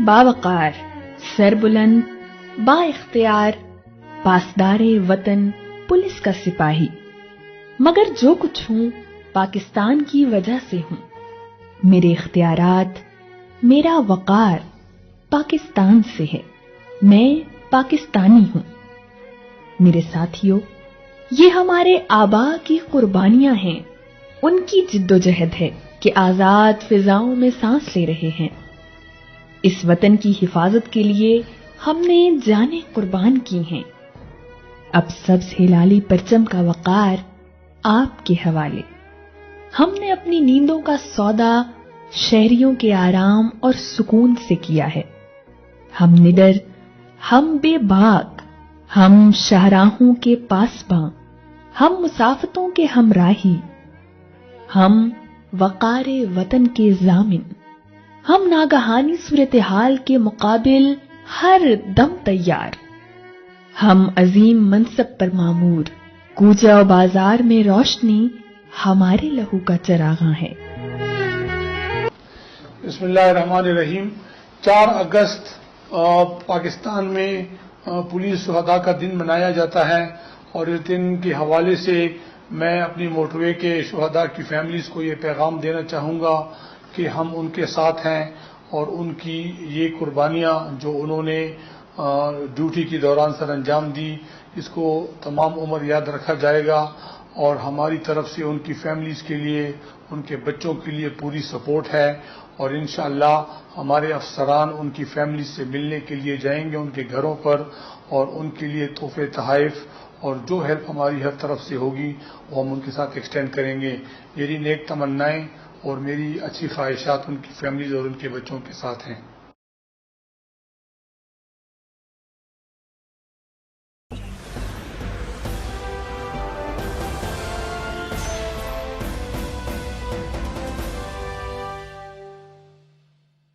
باوقار، سربلند، با اختیار، پاسدار وطن، پولیس کا سپاہی، مگر جو کچھ ہوں پاکستان کی وجہ سے ہوں۔ میرے اختیارات، میرا وقار پاکستان سے ہے، میں پاکستانی ہوں۔ میرے ساتھیوں، یہ ہمارے آباء کی قربانیاں ہیں، ان کی جد و جہد ہے کہ آزاد فضاؤں میں سانس لے رہے ہیں۔ اس وطن کی حفاظت کے لیے ہم نے جانیں قربان کی ہیں۔ اب سبز ہلالی پرچم کا وقار آپ کے حوالے۔ ہم نے اپنی نیندوں کا سودا شہریوں کے آرام اور سکون سے کیا ہے۔ ہم نڈر، ہم بے باک، ہم شاہراہوں کے پاسباں، ہم مسافتوں کے ہمراہی، ہم وقار وطن کے ضامن، ہم ناگہانی صورتحال کے مقابل ہر دم تیار، ہم عظیم منصب پر مامور، کوچہ و بازار میں روشنی ہمارے لہو کا چراغاں ہے۔ بسم اللہ الرحمن الرحیم۔ 4 اگست پاکستان میں پولیس شہداء کا دن منایا جاتا ہے، اور اس دن کے حوالے سے میں اپنی موٹروے کے شہداء کی فیملیز کو یہ پیغام دینا چاہوں گا کہ ہم ان کے ساتھ ہیں، اور ان کی یہ قربانیاں جو انہوں نے ڈیوٹی کے دوران سر انجام دی، اس کو تمام عمر یاد رکھا جائے گا، اور ہماری طرف سے ان کی فیملیز کے لیے، ان کے بچوں کے لیے پوری سپورٹ ہے، اور انشاءاللہ ہمارے افسران ان کی فیملیز سے ملنے کے لیے جائیں گے ان کے گھروں پر، اور ان کے لیے تحفے تحائف اور جو ہیلپ ہماری ہر طرف سے ہوگی وہ ہم ان کے ساتھ ایکسٹینڈ کریں گے۔ میری نیک تمنائیں اور میری اچھی خواہشات ان کی فیملیز اور ان کے بچوں کے ساتھ ہیں۔